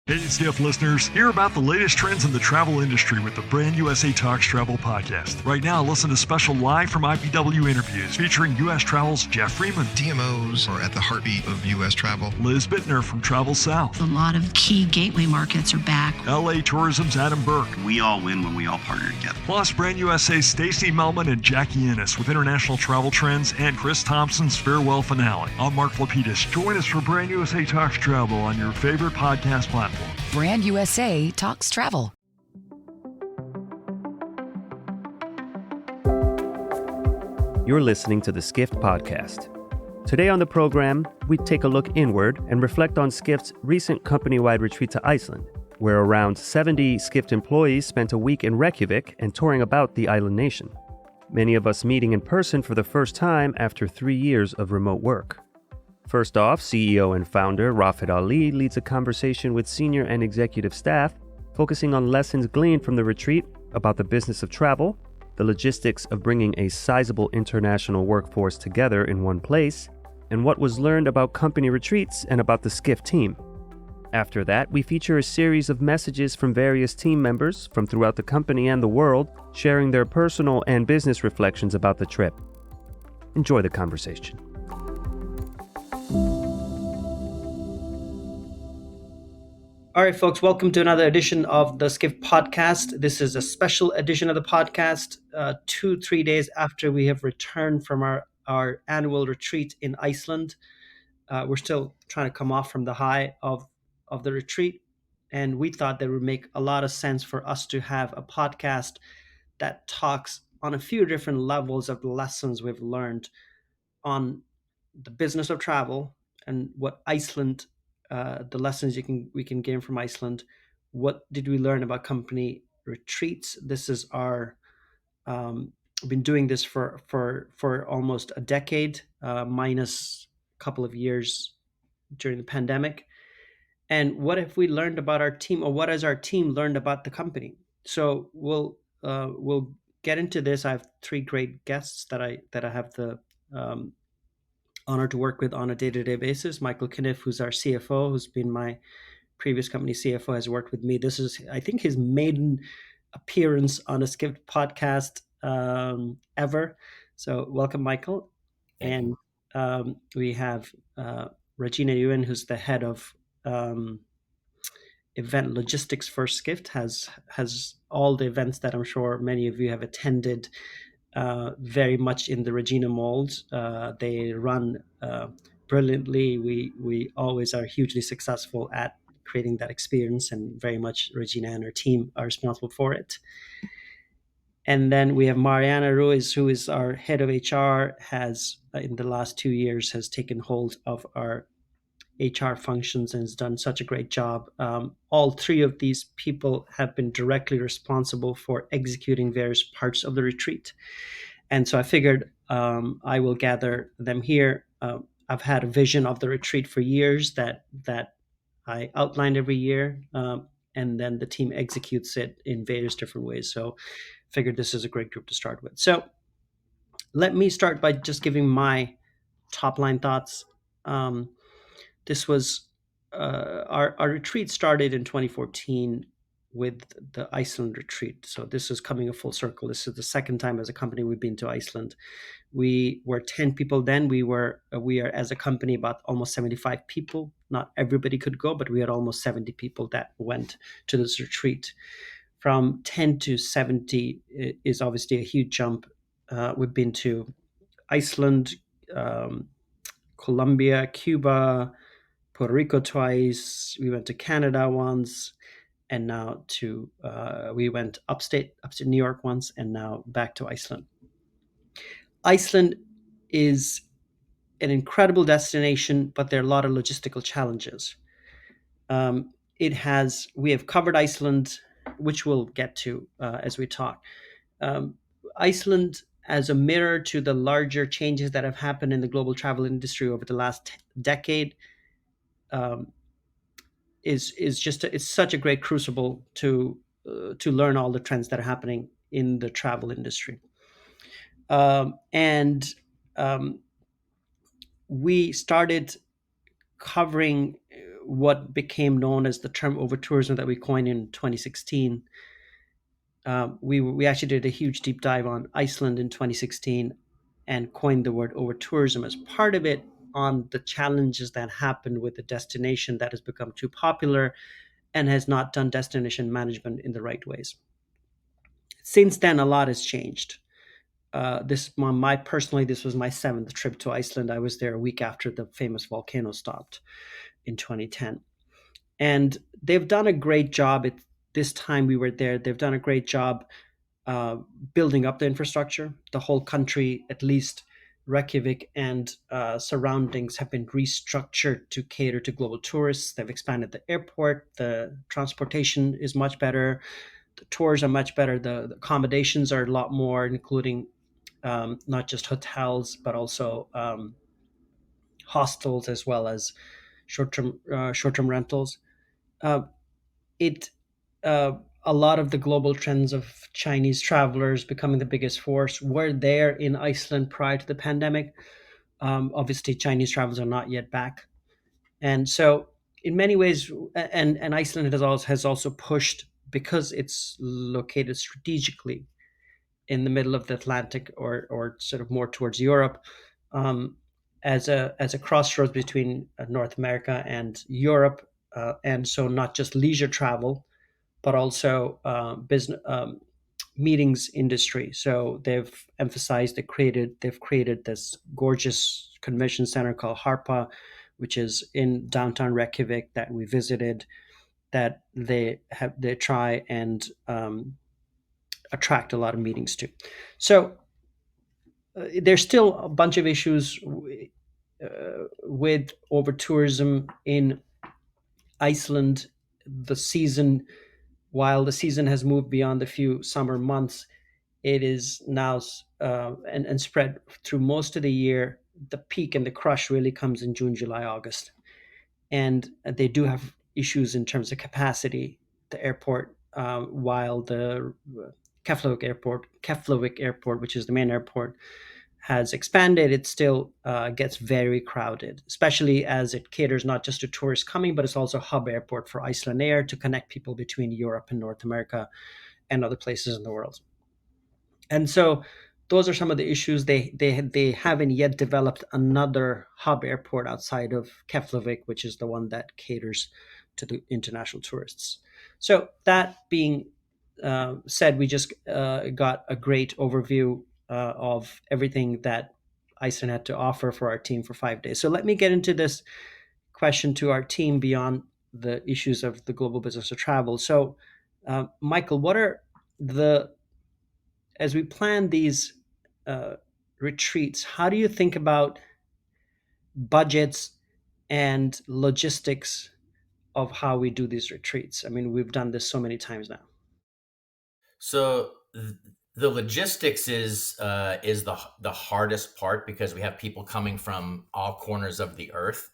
Hey, Skift listeners, hear about the latest trends in the travel industry with the Brand USA Talks Travel podcast. Right now, listen to special live from IPW interviews featuring U.S. Travel's Jeff Freeman. DMOs are at the heartbeat of U.S. travel. Liz Bittner from Travel South. A lot of key gateway markets are back. LA Tourism's Adam Burke. We all win when we all partner together. Plus, Brand USA's Stacey Melman and Jackie Ennis with international travel trends and Chris Thompson's farewell finale. I'm Mark Lapidus. Join us for Brand USA Talks Travel on your favorite podcast platform. Brand USA Talks Travel. You're listening to the Skift podcast. Today on the program, we take a look inward and reflect on Skift's recent company-wide retreat to Iceland, where around 70 Skift employees spent a week in Reykjavik and touring about the island nation. Many of us meeting in person for the first time after 3 years of remote work. First off, CEO and founder Rafat Ali leads a conversation with senior and executive staff, focusing on lessons gleaned from the retreat about the business of travel, the logistics of bringing a sizable international workforce together in one place, and what was learned about company retreats and about the Skift team. After that, we feature a series of messages from various team members from throughout the company and the world, sharing their personal and business reflections about the trip. Enjoy the conversation. All right, folks, welcome to another edition of the Skift podcast. This is a special edition of the podcast, 2-3 days after we have returned from our annual retreat in Iceland. We're still trying to come off from the high of the retreat, and we thought that it would make a lot of sense for us to have a podcast that talks on a few different levels of the lessons we've learned on the business of travel and what Iceland, the lessons we can gain from Iceland. What did we learn about company retreats? This is our been doing this for almost a decade, minus a couple of years during the pandemic. And what have we learned about our team, or what has our team learned about the company? So we'll get into this. I have 3 great guests that I have the honor to work with on a day-to-day basis. Michael Cunniff, who's our CFO, who's been my previous company CFO, has worked with me. This is, I think, his maiden appearance on a Skift podcast ever. So welcome, Michael. And we have Regina Yuen, who's the head of event logistics for Skift, has all the events that I'm sure many of you have attended, very much in the Regina mold. They run brilliantly. We always are hugely successful at creating that experience, and very much Regina and her team are responsible for it. And then we have Mariana Ruiz, who is our head of HR, has in the last 2 years has taken hold of our HR functions and has done such a great job. All 3 of these people have been directly responsible for executing various parts of the retreat. And so I figured I will gather them here. I've had a vision of the retreat for years that I outlined every year, and then the team executes it in various different ways. So I figured this is a great group to start with. So let me start by just giving my top line thoughts. This was our retreat started in 2014 with the Iceland retreat. So this is coming a full circle. This is the second time as a company we've been to Iceland. We were 10 people then. We are as a company about almost 75 people. Not everybody could go, but we had almost 70 people that went to this retreat. From 10 to 70 is obviously a huge jump. We've been to Iceland, Colombia, Cuba, Puerto Rico twice. We went to Canada once, and now we went upstate New York once, and now back to Iceland. Iceland is an incredible destination, but there are a lot of logistical challenges. We have covered Iceland, which we'll get to as we talk. Iceland, as a mirror to the larger changes that have happened in the global travel industry over the last decade, it's such a great crucible to learn all the trends that are happening in the travel industry. We started covering what became known as the term over tourism that we coined in 2016. We actually did a huge deep dive on Iceland in 2016 and coined the word over tourism as part of it, on the challenges that happened with the destination that has become too popular and has not done destination management in the right ways. Since then, a lot has changed. This was my seventh trip to Iceland. I was there a week after the famous volcano stopped in 2010, and they've done a great job. This time we were there, they've done a great job building up the infrastructure. The whole country, at least Reykjavik and surroundings, have been restructured to cater to global tourists. They've expanded the airport. The transportation is much better. The tours are much better. The accommodations are a lot more, including not just hotels, but also hostels, as well as short-term rentals. Uh, it A lot of the global trends of Chinese travelers becoming the biggest force were there in Iceland prior to the pandemic. Obviously, Chinese travelers are not yet back, and so in many ways, and Iceland has also pushed, because it's located strategically in the middle of the Atlantic, or sort of more towards Europe, um, as a crossroads between North America and Europe, and so not just leisure travel, but also business meetings industry. So they've created this gorgeous convention center called Harpa, which is in downtown Reykjavik, that we visited, that they try and attract a lot of meetings to. So there's still a bunch of issues with over tourism in Iceland. The season, while the season has moved beyond the few summer months, it is now and spread through most of the year. The peak and the crush really comes in June, July, August, and they do have issues in terms of capacity. The airport, while the Keflavik Airport, which is the main airport, has expanded, it still gets very crowded, especially as it caters not just to tourists coming, but it's also a hub airport for Iceland Air to connect people between Europe and North America and other places in the world. And so those are some of the issues. They haven't yet developed another hub airport outside of Keflavik, which is the one that caters to the international tourists. So that being said, we just got a great overview of everything that Iceland had to offer for our team for 5 days. So let me get into this question to our team beyond the issues of the global business of travel. So, Michael, what are the as we plan these uh, retreats, how do you think about budgets and logistics of how we do these retreats? I mean, we've done this so many times now. So the logistics is the hardest part, because we have people coming from all corners of the earth.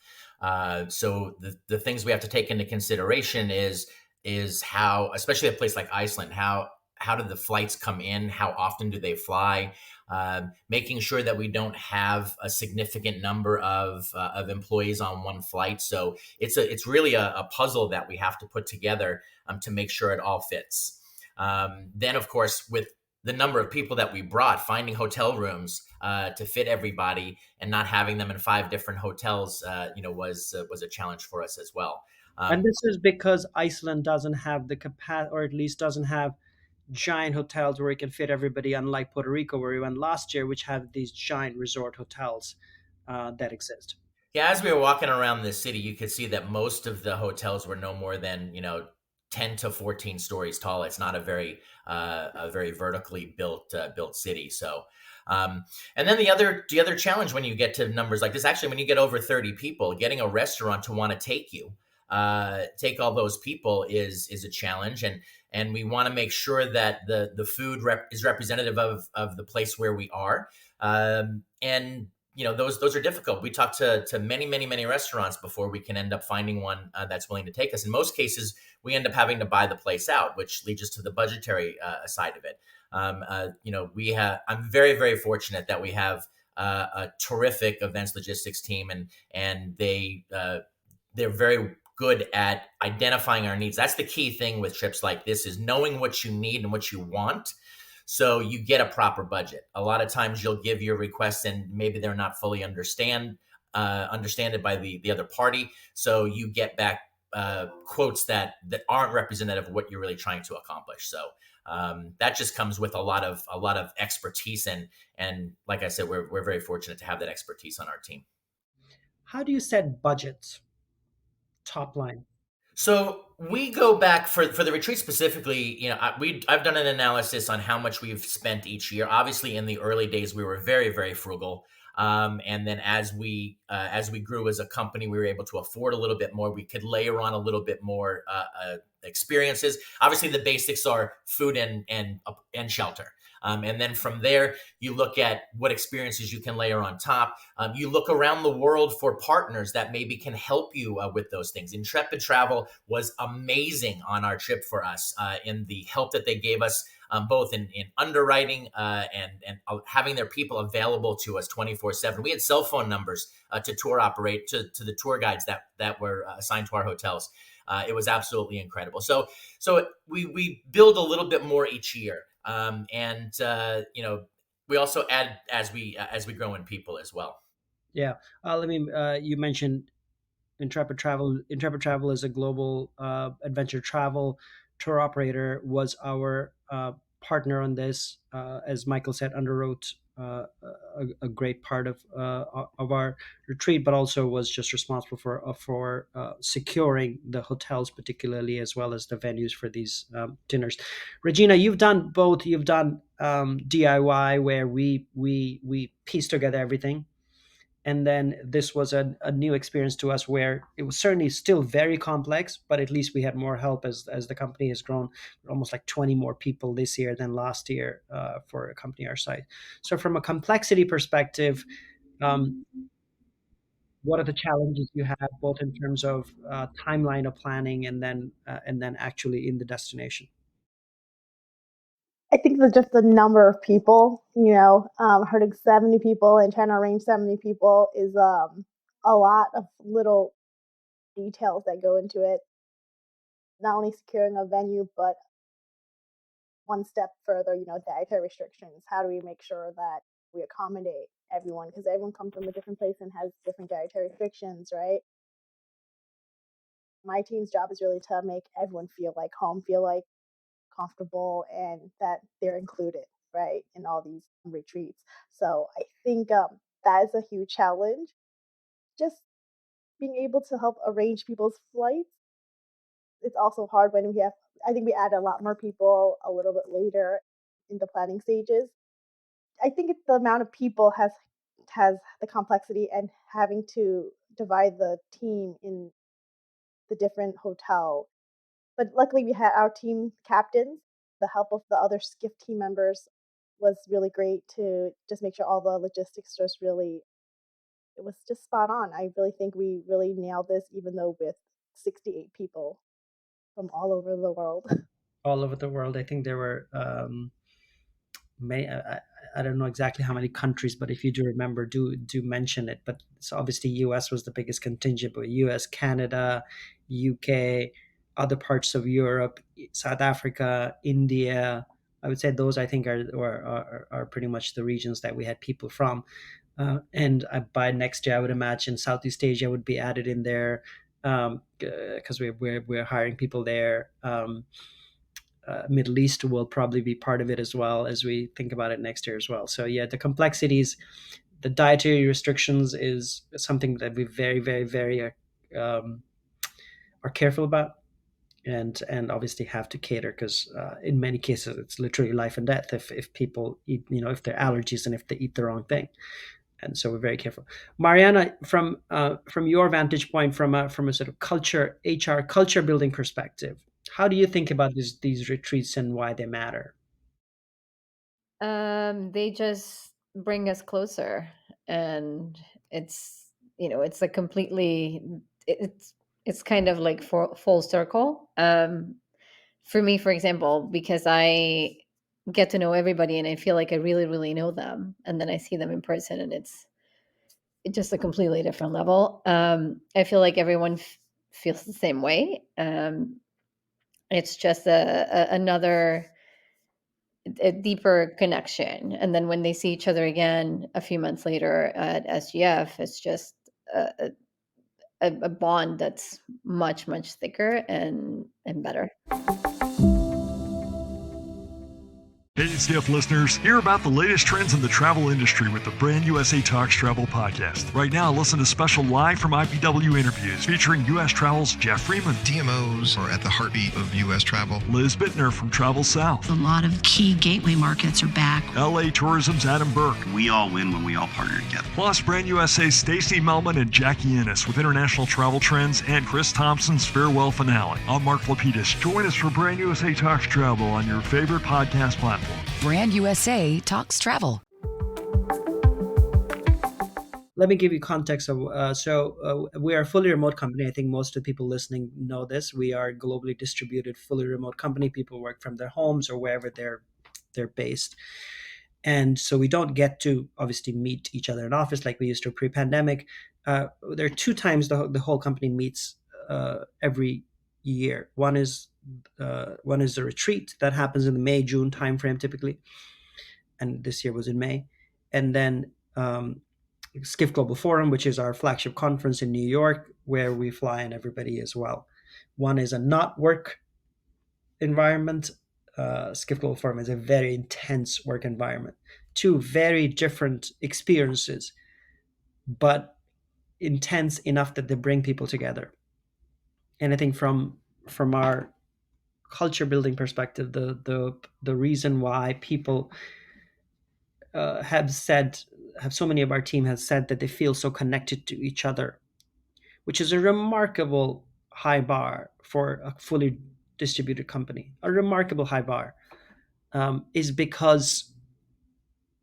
So the things we have to take into consideration is how, especially a place like Iceland, how do the flights come in? How often do they fly? Making sure that we don't have a significant number of employees on one flight. So it's really a puzzle that we have to put together to make sure it all fits. Then, of course, with the number of people that we brought, finding hotel rooms to fit everybody and not having them in 5 different hotels, was a challenge for us as well. And this is because Iceland doesn't have the capacity, or at least doesn't have giant hotels where it can fit everybody, unlike Puerto Rico, where we went last year, which have these giant resort hotels that exist. Yeah, as we were walking around the city, you could see that most of the hotels were no more than 10 to 14 stories tall. It's not a very vertically built city. So, and then the other challenge when you get to numbers like this, actually, when you get over 30 people, getting a restaurant to want to take all those people is a challenge, and we want to make sure that the food is representative of the place where we are, and those are difficult. We talk to many restaurants before we can end up finding one that's willing to take us. In most cases, we end up having to buy the place out, which leads us to the budgetary side of it. I'm very fortunate that we have a terrific events logistics team, and they're very good at identifying our needs. That's the key thing with trips like this, is knowing what you need and what you want, so you get a proper budget. A lot of times you'll give your requests and maybe they're not fully understood by the other party. So you get back quotes that aren't representative of what you're really trying to accomplish. So that just comes with a lot of expertise, and like I said, we're very fortunate to have that expertise on our team. How do you set budgets? Top line. So we go back for the retreat specifically. I've done an analysis on how much we've spent each year. Obviously, in the early days, we were very, very frugal, and then as we grew as a company, we were able to afford a little bit more. We could layer on a little bit more experiences. Obviously, the basics are food and shelter. And then from there, you look at what experiences you can layer on top. You look around the world for partners that maybe can help you with those things. Intrepid Travel was amazing on our trip for us in the help that they gave us, both in underwriting and having their people available to us 24/7. We had cell phone numbers to the tour guides that were assigned to our hotels. It was absolutely incredible. So we build a little bit more each year. We also add as we grow in people as well. Yeah. You mentioned Intrepid Travel. Intrepid Travel is a global adventure travel tour operator, was our partner on this. As Michael said, underwrote a great part of our retreat, but also was just responsible for securing the hotels, particularly, as well as the venues for these dinners. Regina, you've done both. You've done DIY, where we piece together everything, and then this was a new experience to us, where it was certainly still very complex, but at least we had more help as the company has grown. Almost like 20 more people this year than last year for a company our size. So from a complexity perspective, what are the challenges you have, both in terms of timeline of planning and then actually in the destination? I think just the number of people, herding 70 people and trying to arrange 70 people is a lot of little details that go into it. Not only securing a venue, but one step further, dietary restrictions. How do we make sure that we accommodate everyone? Because everyone comes from a different place and has different dietary restrictions, right? My team's job is really to make everyone feel like home, feel like comfortable, and that they're included, right, in all these retreats. So I think that is a huge challenge. Just being able to help arrange people's flights. It's also hard when I think we add a lot more people a little bit later in the planning stages. I think it's the amount of people has the complexity, and having to divide the team in the different hotel. But luckily, we had our team captains. The help of the other Skift team members was really great to just make sure all the logistics it was just spot on. I really think we really nailed this, even though with 68 people from all over the world. All over the world. I think there were I don't know exactly how many countries, but if you do remember, do mention it. But so obviously US was the biggest contingent, but US, Canada, UK, other parts of Europe, South Africa, India. I would say those, I think, are pretty much the regions that we had people from. And by next year, I would imagine Southeast Asia would be added in there, because we're hiring people there. Middle East will probably be part of it as well, as we think about it next year as well. So yeah, the complexities, the dietary restrictions is something that we very, very, very are careful about, and obviously have to cater, because in many cases it's literally life and death if people eat, if they're allergies and if they eat the wrong thing. And so we're very careful. Mariana, from your vantage point, from a sort of HR culture building perspective, how do you think about these retreats and why they matter? They just bring us closer, and it's a completely it's kind of like full circle. For me, for example, because I get to know everybody and I feel like I really, really know them, and then I see them in person, and it's just a completely different level. I feel like everyone feels the same way. It's just another a deeper connection. And then when they see each other again a few months later at SGF, it's just a bond that's much, much thicker and better. Hey, Skift listeners, hear about the latest trends in the travel industry with the Brand USA Talks Travel podcast. Right now, listen to special live from IPW interviews featuring U.S. Travel's Jeff Freeman. DMOs are at the heartbeat of U.S. travel. Liz Bittner from Travel South. A lot of key gateway markets are back. LA Tourism's Adam Burke. We all win when we all partner together. Plus, Brand USA's Stacey Melman and Jackie Ennis with international travel trends and Chris Thompson's farewell finale. I'm Mark Lapidus. Join us for Brand USA Talks Travel on your favorite podcast platform. Brand USA Talks Travel. Let me give you context of we are a fully remote company. I think most of the people listening know this. We are a globally distributed, fully remote company. People work from their homes or wherever they're based. And so we don't get to obviously meet each other in office like we used to pre-pandemic. There are two times the whole company meets every year. One is a retreat that happens in the May-June timeframe typically, and this year was in May. And then Skift Global Forum, which is our flagship conference in New York, where we fly in everybody as well. One is a not work environment. Skift Global Forum is a very intense work environment. Two very different experiences, but intense enough that they bring people together. And I think from our culture building perspective, the reason why people have so many of our team has said that they feel so connected to each other, which is a remarkable high bar for a fully distributed company. A remarkable high bar is because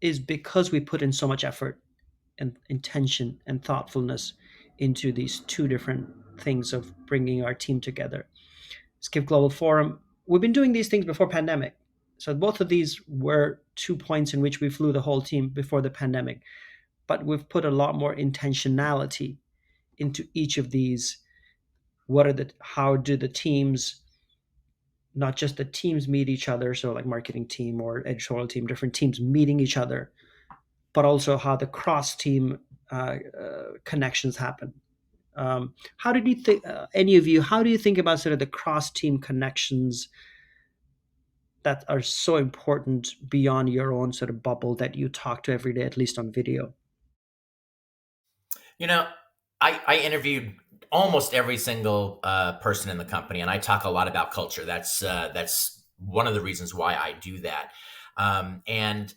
we put in so much effort and intention and thoughtfulness into these two different things of bringing our team together. Skift Global Forum, we've been doing these things before pandemic. So both of these were 2 points in which we flew the whole team before the pandemic. But we've put a lot more intentionality into each of these. How do the teams, not just the teams meet each other, so like marketing team or editorial team, different teams meeting each other, but also how the cross-team connections happen. How did you think, any of you, how do you think about sort of the cross-team connections that are so important beyond your own sort of bubble that you talk to every day, at least on video? I interviewed almost every single person in the company, and I talk a lot about culture. That's one of the reasons why I do that. And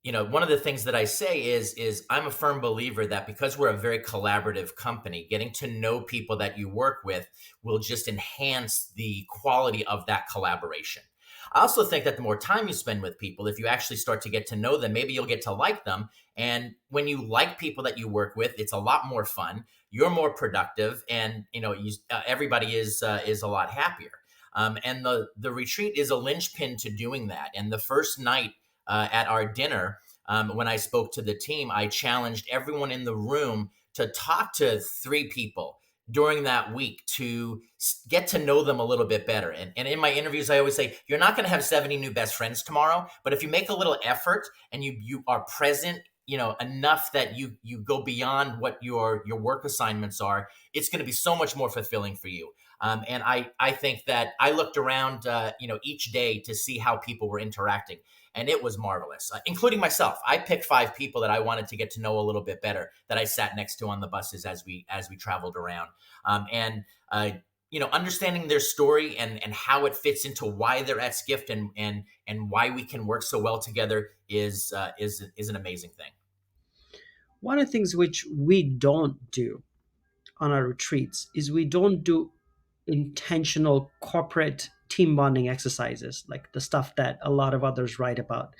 one of the things that I say is I'm a firm believer that because we're a very collaborative company, getting to know people that you work with will just enhance the quality of that collaboration. I also think that the more time you spend with people, if you actually start to get to know them, maybe you'll get to like them. And when you like people that you work with, it's a lot more fun. You're more productive, and everybody is a lot happier. And the retreat is a linchpin to doing that. And the first night at our dinner, when I spoke to the team, I challenged everyone in the room to talk to 3 people during that week to get to know them a little bit better. And in my interviews, I always say, you're not going to have 70 new best friends tomorrow, but if you make a little effort and you are present, enough that you go beyond what your work assignments are, it's going to be so much more fulfilling for you. And I think that I looked around, each day to see how people were interacting. And it was marvelous, including myself. I picked 5 people that I wanted to get to know a little bit better that I sat next to on the buses as we traveled around. Understanding their story and how it fits into why they're at Skift and why we can work so well together is an amazing thing. One of the things which we don't do on our retreats is we don't do intentional corporate team bonding exercises, like the stuff that a lot of others write about,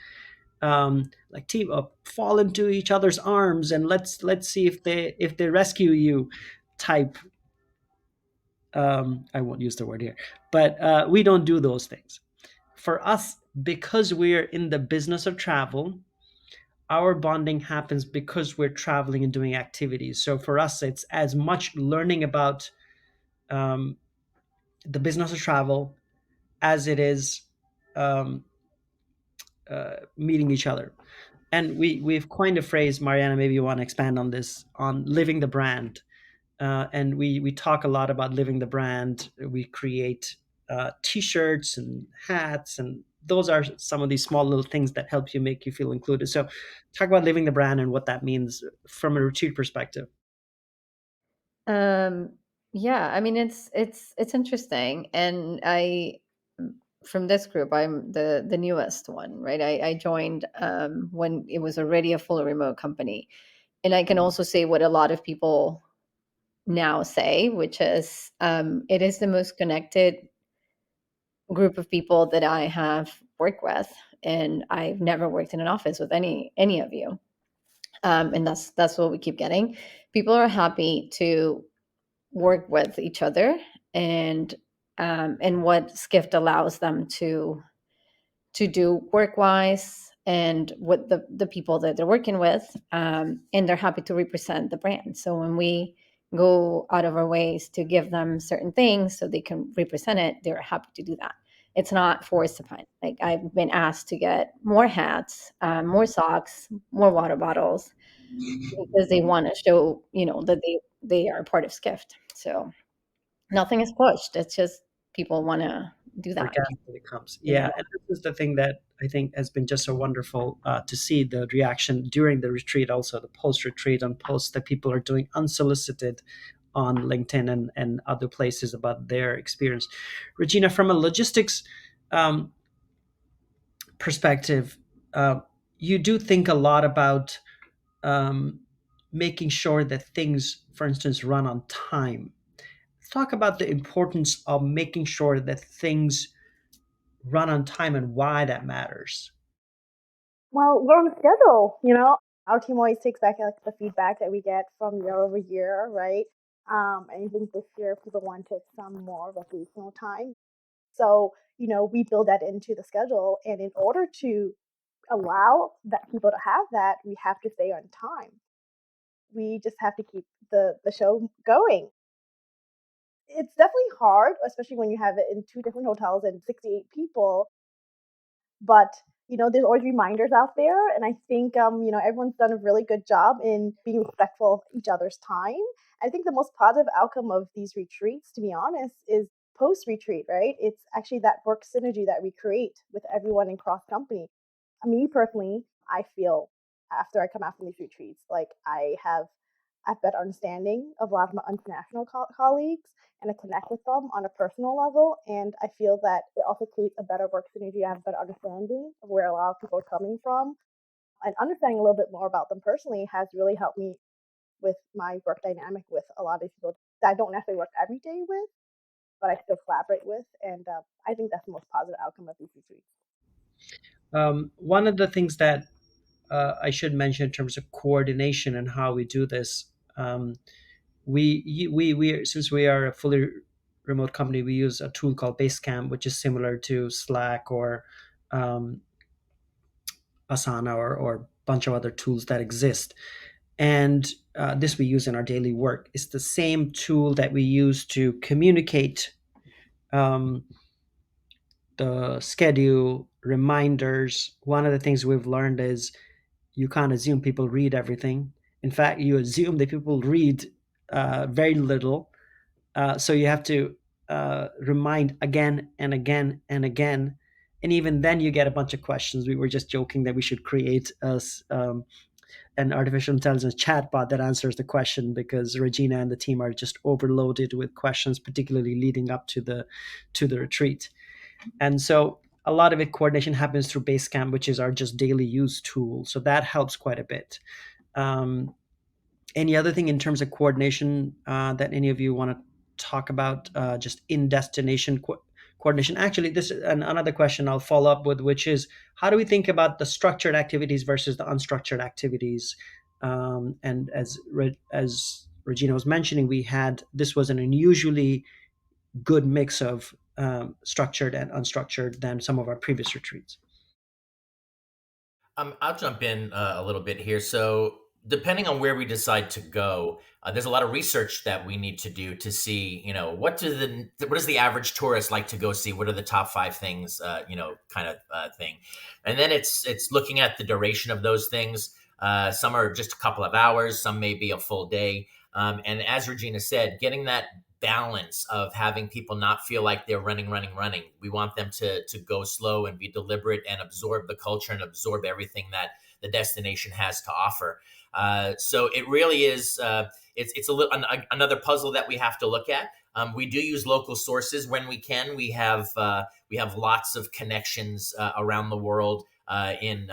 like team up, fall into each other's arms and let's see if they rescue you type. I won't use the word here, but we don't do those things. For us, because we're in the business of travel, our bonding happens because we're traveling and doing activities. So for us, it's as much learning about um, the business of travel as it is um, meeting each other. And we've coined a phrase, Mariana, maybe you want to expand on this, on living the brand. And we talk a lot about living the brand. We create t-shirts and hats, and those are some of these small little things that help you make you feel included. So talk about living the brand and what that means from a retreat perspective. Um, yeah, I mean it's interesting, and I from this group I'm the newest one, right? I joined when it was already a fully remote company, and I can also say what a lot of people now say, which is it is the most connected group of people that I have worked with, and I've never worked in an office with any of you. And that's what we keep getting. People are happy to work with each other, and what Skift allows them to do work wise, and what the people that they're working with, and they're happy to represent the brand. So when we go out of our ways to give them certain things so they can represent it, they're happy to do that. It's not forced upon. Like, I've been asked to get more hats, more socks, more water bottles, because they want to show, that they are part of Skift. So nothing is pushed. It's just people want to do that. Organically it comes. Yeah, and this is the thing that I think has been just so wonderful to see the reaction during the retreat, also the post retreat, and posts that people are doing unsolicited on LinkedIn and other places about their experience. Regina, from a logistics um, perspective, uh, you do think a lot about um, making sure that things, for instance, run on time. Let's talk about the importance of making sure that things run on time and why that matters. Well, we're on a schedule, Our team always takes back like the feedback that we get from year over year, right? And I think this year people wanted some more recreational time. So, we build that into the schedule. And in order to allow that people to have that, we have to stay on time. We just have to keep the show going. It's definitely hard, especially when you have it in two different hotels and 68 people. But there's always reminders out there, and I think everyone's done a really good job in being respectful of each other's time. I think the most positive outcome of these retreats, to be honest, is post retreat, right? It's actually that work synergy that we create with everyone in cross company. Me personally, I feel after I come out from these retreats, like I've better understanding of a lot of my international colleagues, and I connect with them on a personal level. And I feel that it also creates a better work synergy. I have a better understanding of where a lot of people are coming from, and understanding a little bit more about them personally has really helped me with my work dynamic with a lot of people that I don't necessarily work every day with, but I still collaborate with. And I think that's the most positive outcome of these retreats. One of the things that I should mention in terms of coordination and how we do this, we since we are a fully remote company, we use a tool called Basecamp, which is similar to Slack or um, Asana or a bunch of other tools that exist. And this we use in our daily work. It's the same tool that we use to communicate um, the schedule, reminders. One of the things we've learned is you can't assume people read everything. In fact, you assume that people read very little. So you have to remind again and again and again. And even then, you get a bunch of questions. We were just joking that we should create an artificial intelligence chatbot that answers the question, because Regina and the team are just overloaded with questions, particularly leading up to the retreat. And so a lot of it coordination happens through Basecamp, which is our just daily use tool. So that helps quite a bit. Um, any other thing in terms of coordination that any of you want to talk about, just in destination coordination? Actually, this is another question I'll follow up with, which is how do we think about the structured activities versus the unstructured activities? And as Regina was mentioning, this was an unusually good mix of structured and unstructured than some of our previous retreats. I'll jump in a little bit here. So depending on where we decide to go, there's a lot of research that we need to do to see, what does the average tourist like to go see? What are the top 5 things, kind of thing. And then it's looking at the duration of those things. Some are just a couple of hours, some may be a full day. And as Regina said, getting that balance of having people not feel like they're running. We want them to go slow and be deliberate and absorb the culture and absorb everything that the destination has to offer. So it really is. It's another puzzle that we have to look at. We do use local sources when we can. We have lots of connections around the world in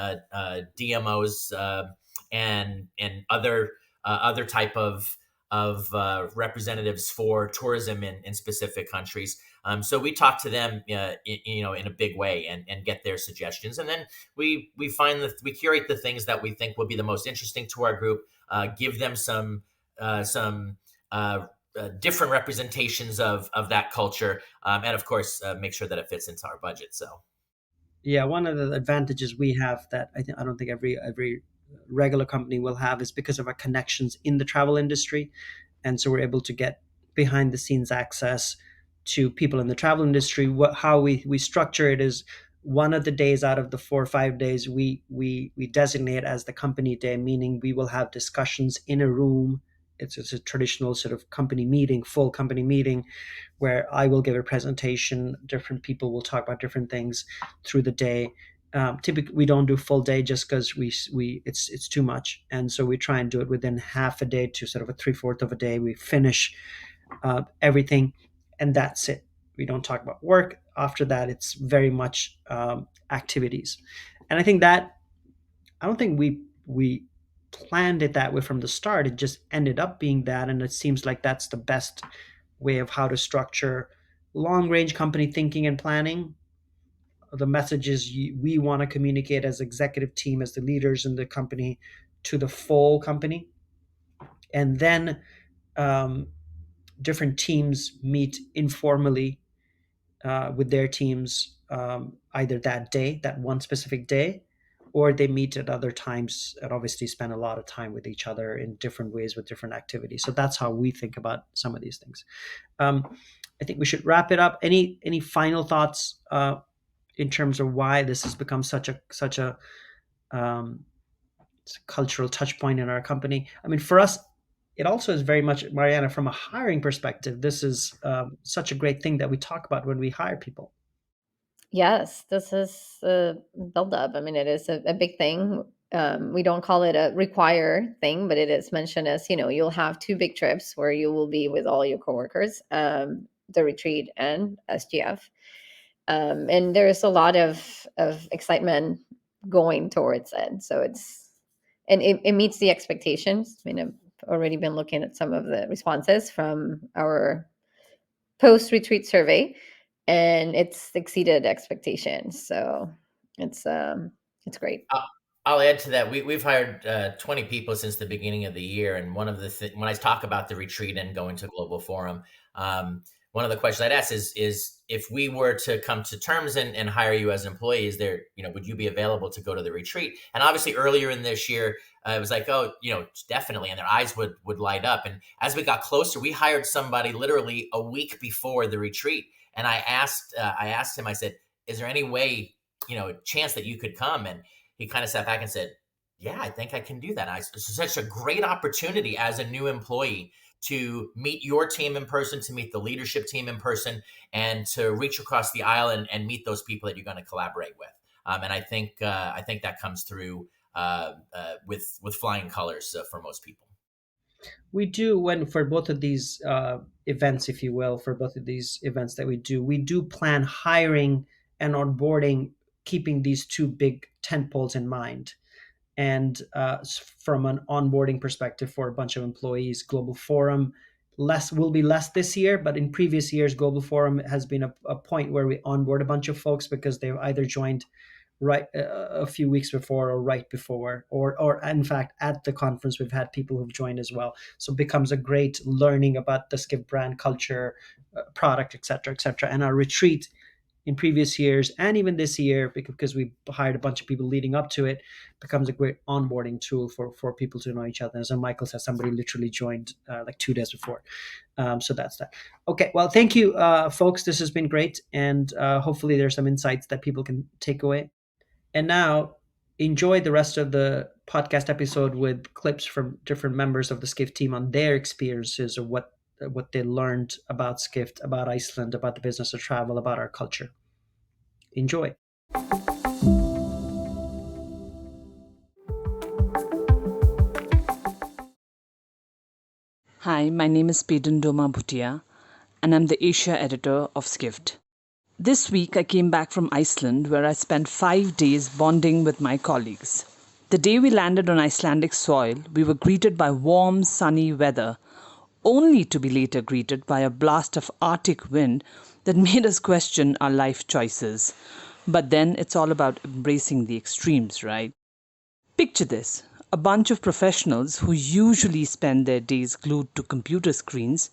DMOs and other type of representatives for tourism in specific countries. So we talk to them, in a big way and get their suggestions. And then we find that we curate the things that we think will be the most interesting to our group, give them some different representations of that culture. And of course, make sure that it fits into our budget. So. Yeah, one of the advantages we have that I don't think every regular company will have is because of our connections in the travel industry, and so we're able to get behind the scenes access to people in the travel industry. How we structure it is one of the days out of the 4 or 5 days we designate as the company day, meaning we will have discussions in a room. It's a traditional sort of company meeting, full company meeting, where I will give a presentation. Different people will talk about different things through the day. Typically, we don't do full day just because it's too much, and so we try and do it within half a day to sort of a 3/4 of a day. We finish everything, and that's it. We don't talk about work. After that, it's very much activities, and I don't think we planned it that way from the start. It just ended up being that, and it seems like that's the best way of how to structure long range company thinking and planning. The messages we want to communicate as executive team, as the leaders in the company, to the full company, and then different teams meet informally with their teams, either that one specific day, or they meet at other times and obviously spend a lot of time with each other in different ways with different activities. So that's how we think about some of these things. I think we should wrap it up. Any final thoughts in terms of why this has become such a cultural touch point in our company? I mean, for us, it also is very much, Mariana, from a hiring perspective, this is such a great thing that we talk about when we hire people. Yes, this is a buildup. I mean, it is a big thing. We don't call it a require thing, but it is mentioned as, you'll have 2 big trips where you will be with all your coworkers, the retreat and SGF. And there's a lot of excitement going towards it. So it meets the expectations. I mean, I've already been looking at some of the responses from our post-retreat survey, and it's exceeded expectations. So it's great. I'll add to that. We've hired 20 people since the beginning of the year, and one of the when I talk about the retreat and going to Global Forum, one of the questions I'd ask is if we were to come to terms and hire you as an employee, would you be available to go to the retreat? And obviously, earlier in this year, it was like, oh, definitely, and their eyes would light up. And as we got closer, we hired somebody literally a week before the retreat, and I asked him, I said, is there any way, chance that you could come? And he kind of sat back and said, yeah, I think I can do that. It's such a great opportunity as a new employee to meet your team in person, to meet the leadership team in person, and to reach across the aisle and meet those people that you're going to collaborate with. And I think that comes through with flying colors for most people. We do, for both of these events, if you will, for both of these events that we do plan hiring and onboarding, keeping these 2 big tentpoles in mind. And from an onboarding perspective for a bunch of employees, Global Forum will be less this year, but in previous years, Global Forum has been a point where we onboard a bunch of folks because they've either joined right a few weeks before or right before, or in fact at the conference we've had people who've joined as well. So it becomes a great learning about the Skift brand, culture, product, etc., etc. And our retreat, in previous years and even this year, because we hired a bunch of people leading up to it, becomes a great onboarding tool for people to know each other. As Michael said, somebody literally joined like 2 days before. So that's that. Okay, well, thank you, folks. This has been great. And hopefully there's some insights that people can take away. And now enjoy the rest of the podcast episode with clips from different members of the Skift team on their experiences of what they learned about Skift, about Iceland, about the business of travel, about our culture. Enjoy. Hi, my name is Pedundoma Bhutia, and I'm the Asia editor of Skift. This week I came back from Iceland, where I spent 5 days bonding with my colleagues. The day we landed on Icelandic soil, we were greeted by warm, sunny weather, only to be later greeted by a blast of Arctic wind that made us question our life choices. But then it's all about embracing the extremes, right? Picture this, a bunch of professionals who usually spend their days glued to computer screens,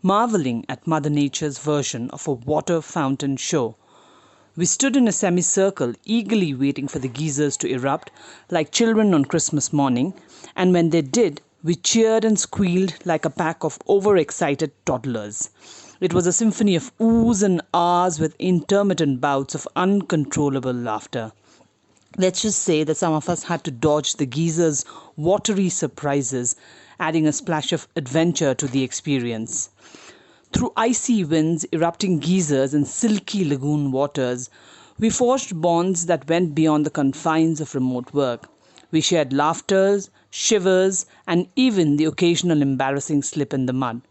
marveling at Mother Nature's version of a water fountain show. We stood in a semicircle, eagerly waiting for the geysers to erupt, like children on Christmas morning, and when they did, we cheered and squealed like a pack of overexcited toddlers. It was a symphony of oohs and ahs with intermittent bouts of uncontrollable laughter. Let's just say that some of us had to dodge the geysers' watery surprises, adding a splash of adventure to the experience. Through icy winds, erupting geysers, and silky lagoon waters, we forged bonds that went beyond the confines of remote work. We shared laughters, shivers, and even the occasional embarrassing slip in the mud.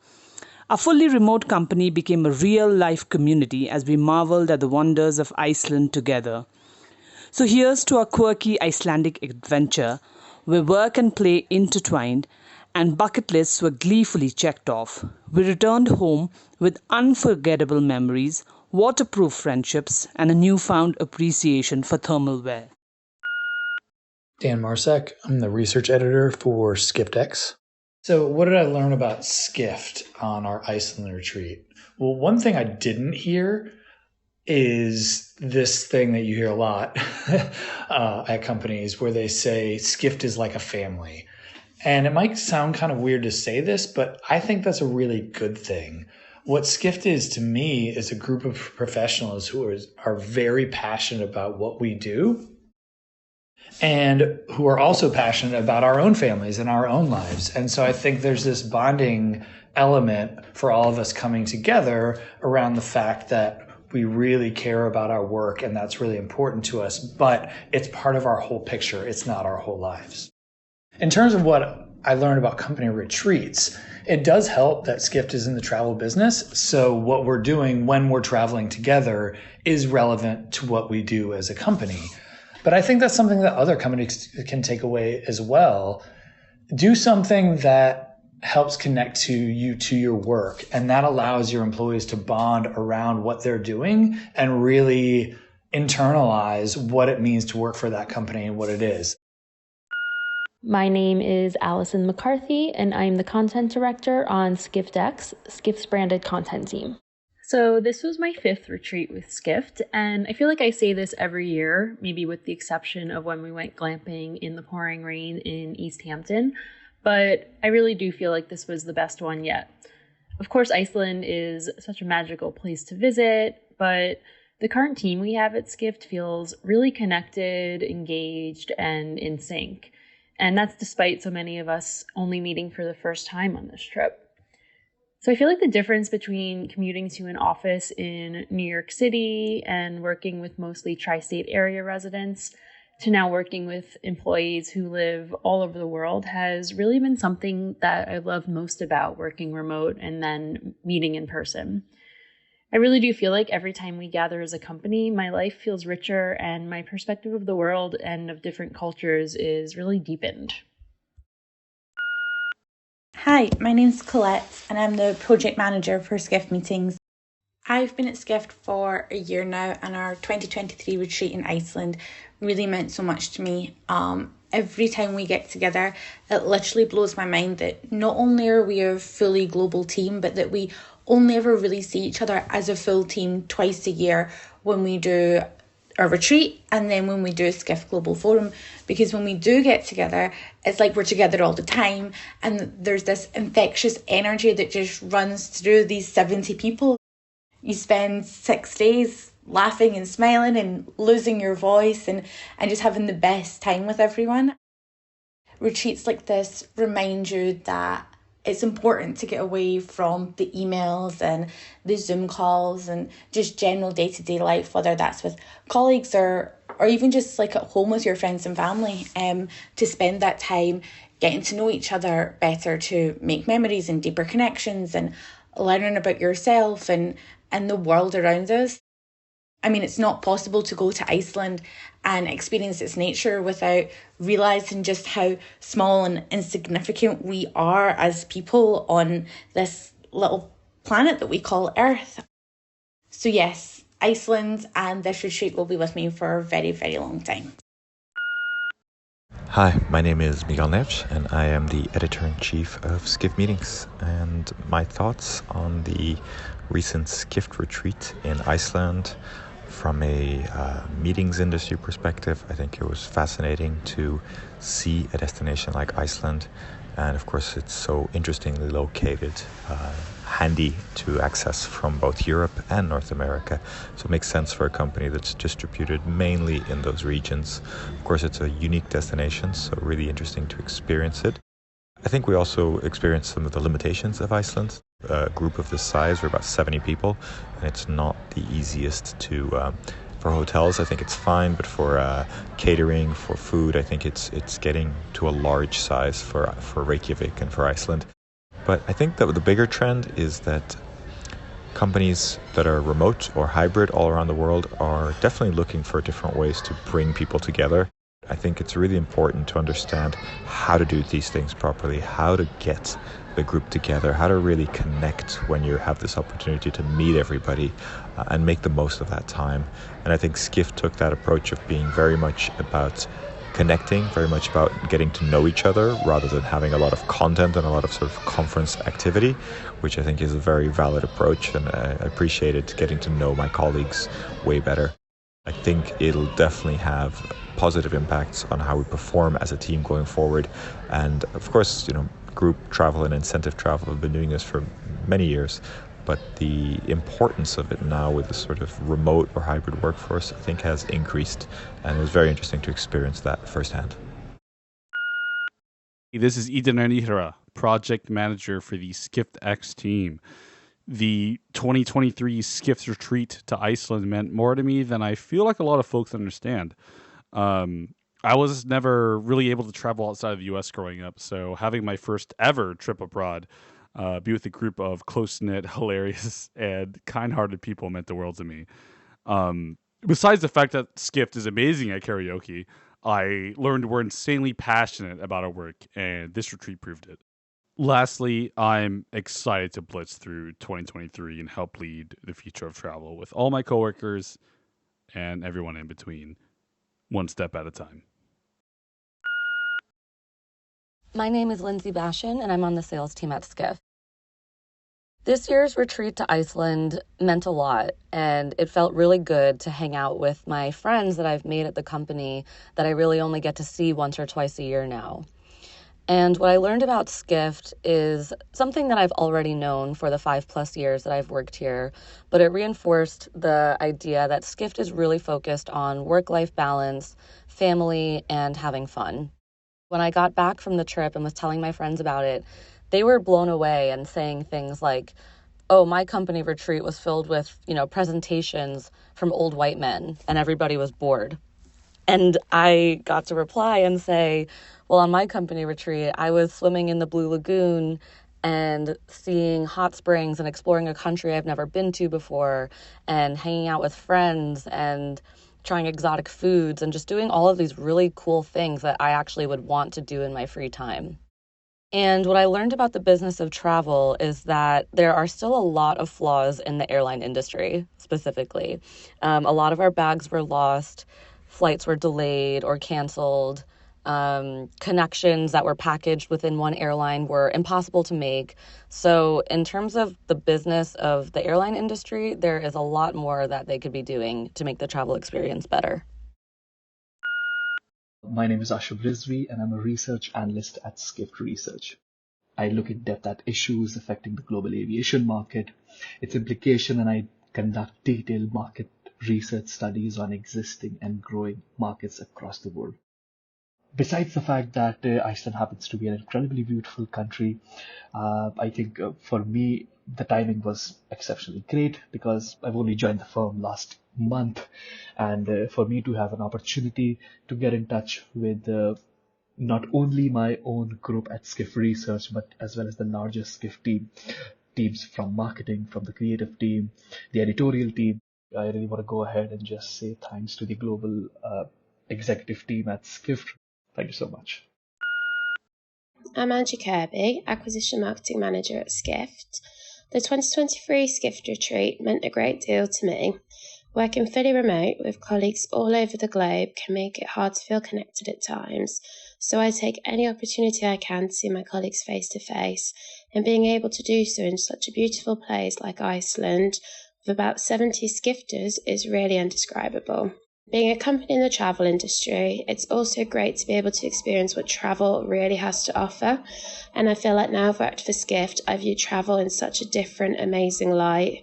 Our fully remote company became a real-life community as we marveled at the wonders of Iceland together. So here's to our quirky Icelandic adventure, where work and play intertwined and bucket lists were gleefully checked off. We returned home with unforgettable memories, waterproof friendships, and a newfound appreciation for thermal wear. Dan Marsek. I'm the research editor for SkiftX. So what did I learn about Skift on our Iceland retreat? Well, one thing I didn't hear is this thing that you hear a lot at companies where they say Skift is like a family. And it might sound kind of weird to say this, but I think that's a really good thing. What Skift is to me is a group of professionals who are very passionate about what we do, and who are also passionate about our own families and our own lives. And so I think there's this bonding element for all of us coming together around the fact that we really care about our work, and that's really important to us, but it's part of our whole picture. It's not our whole lives. In terms of what I learned about company retreats, it does help that Skift is in the travel business. So what we're doing when we're traveling together is relevant to what we do as a company. But I think that's something that other companies can take away as well. Do something that helps connect you to your work, and that allows your employees to bond around what they're doing and really internalize what it means to work for that company and what it is. My name is Allison McCarthy, and I'm the content director on SkiftX, Skift's branded content team. So this was my 5th retreat with Skift, and I feel like I say this every year, maybe with the exception of when we went glamping in the pouring rain in East Hampton, but I really do feel like this was the best one yet. Of course, Iceland is such a magical place to visit, but the current team we have at Skift feels really connected, engaged, and in sync. And that's despite so many of us only meeting for the first time on this trip. So I feel like the difference between commuting to an office in New York City and working with mostly tri-state area residents to now working with employees who live all over the world has really been something that I love most about working remote and then meeting in person. I really do feel like every time we gather as a company, my life feels richer and my perspective of the world and of different cultures is really deepened. Hi, my name's Colette and I'm the project manager for Skift Meetings. I've been at Skift for a year now, and our 2023 retreat in Iceland really meant so much to me. Every time we get together, it literally blows my mind that not only are we a fully global team, but that we only ever really see each other as a full team twice a year when we do a retreat and then when we do a Skift Global Forum, because when we do get together, it's like we're together all the time, and there's this infectious energy that just runs through these 70 people. You spend 6 days laughing and smiling and losing your voice and just having the best time with everyone. Retreats like this remind you that it's important to get away from the emails and the Zoom calls and just general day-to-day life, whether that's with colleagues or even just like at home with your friends and family, to spend that time getting to know each other better, to make memories and deeper connections and learning about yourself and the world around us. I mean, it's not possible to go to Iceland and experience its nature without realising just how small and insignificant we are as people on this little planet that we call Earth. So yes, Iceland and this retreat will be with me for a very, very long time. Hi, my name is Miguel Neves, and I am the editor-in-chief of Skift Meetings. And my thoughts on the recent Skift retreat in Iceland from a meetings industry perspective, I think it was fascinating to see a destination like Iceland. And of course, it's so interestingly located, handy to access from both Europe and North America. So it makes sense for a company that's distributed mainly in those regions. Of course, it's a unique destination, so really interesting to experience it. I think we also experienced some of the limitations of Iceland. A group of this size, we're about 70 people, and it's not the easiest to for hotels. I think it's fine, but for catering, for food, I think it's getting to a large size for Reykjavik and for Iceland. But I think that the bigger trend is that companies that are remote or hybrid all around the world are definitely looking for different ways to bring people together. I think it's really important to understand how to do these things properly, how to get the group together, how to really connect when you have this opportunity to meet everybody and make the most of that time. And I think Skift took that approach of being very much about connecting, very much about getting to know each other rather than having a lot of content and a lot of sort of conference activity, which I think is a very valid approach, and I appreciated getting to know my colleagues way better. I think it'll definitely have positive impacts on how we perform as a team going forward. And of course, group travel and incentive travel have been doing this for many years, but the importance of it now with the sort of remote or hybrid workforce, I think, has increased, and it was very interesting to experience that firsthand. This is Eden Anihira, project manager for the Skift X team. The 2023 Skift retreat to Iceland meant more to me than I feel like a lot of folks understand. I was never really able to travel outside of the U.S. growing up, so having my first ever trip abroad, be with a group of close-knit, hilarious, and kind-hearted people meant the world to me. Besides the fact that Skift is amazing at karaoke, I learned we're insanely passionate about our work, and this retreat proved it. Lastly, I'm excited to blitz through 2023 and help lead the future of travel with all my coworkers and everyone in between, one step at a time. My name is Lindsay Bashan, and I'm on the sales team at Skift. This year's retreat to Iceland meant a lot, and it felt really good to hang out with my friends that I've made at the company that I really only get to see once or twice a year now. And what I learned about Skift is something that I've already known for the 5+ years that I've worked here, but it reinforced the idea that Skift is really focused on work-life balance, family, and having fun. When I got back from the trip and was telling my friends about it, they were blown away and saying things like, oh, my company retreat was filled with, presentations from old white men, and everybody was bored. And I got to reply and say, well, on my company retreat, I was swimming in the Blue Lagoon and seeing hot springs and exploring a country I've never been to before and hanging out with friends and trying exotic foods and just doing all of these really cool things that I actually would want to do in my free time. And what I learned about the business of travel is that there are still a lot of flaws in the airline industry, specifically. A lot of our bags were lost, flights were delayed or canceled, Connections that were packaged within one airline were impossible to make. So in terms of the business of the airline industry, there is a lot more that they could be doing to make the travel experience better. My name is Ashok Rizvi, and I'm a research analyst at Skift Research. I look in depth at issues affecting the global aviation market, its implication, and I conduct detailed market research studies on existing and growing markets across the world. Besides the fact that Iceland happens to be an incredibly beautiful country, I think for me, the timing was exceptionally great because I've only joined the firm last month. And for me to have an opportunity to get in touch with not only my own group at Skift Research, but as well as the larger Skift teams from marketing, from the creative team, the editorial team, I really want to go ahead and just say thanks to the global executive team at Skift. Thank you so much. I'm Angie Kirby, Acquisition Marketing Manager at Skift. The 2023 Skift retreat meant a great deal to me. Working fully remote with colleagues all over the globe can make it hard to feel connected at times, so I take any opportunity I can to see my colleagues face to face, and being able to do so in such a beautiful place like Iceland, with about 70 Skifters, is really indescribable. Being a company in the travel industry, it's also great to be able to experience what travel really has to offer. And I feel like now I've worked for Skift, I view travel in such a different, amazing light.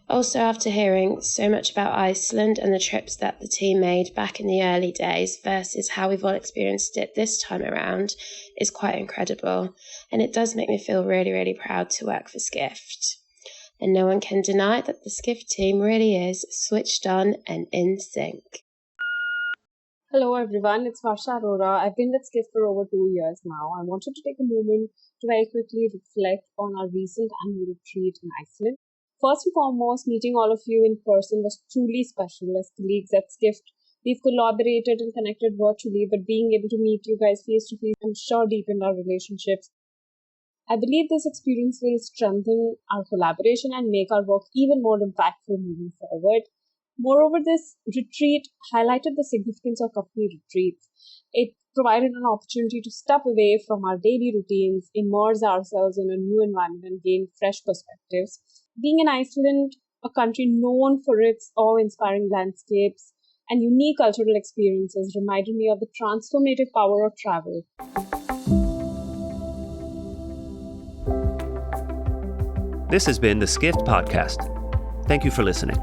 Also, after hearing so much about Iceland and the trips that the team made back in the early days versus how we've all experienced it this time around is quite incredible. And it does make me feel really, really proud to work for Skift. And no one can deny that the Skift team really is switched on and in sync. Hello everyone, it's Varsha Arora. I've been with Skift for over 2 years now. I wanted to take a moment to very quickly reflect on our recent annual retreat in Iceland. First and foremost, meeting all of you in person was truly special. As colleagues at Skift, we've collaborated and connected virtually, but being able to meet you guys face to face, I'm sure deepened our relationships. I believe this experience will strengthen our collaboration and make our work even more impactful moving forward. Moreover, this retreat highlighted the significance of company retreats. It provided an opportunity to step away from our daily routines, immerse ourselves in a new environment, and gain fresh perspectives. Being in Iceland, a country known for its awe-inspiring landscapes and unique cultural experiences, reminded me of the transformative power of travel. This has been the Skift Podcast. Thank you for listening.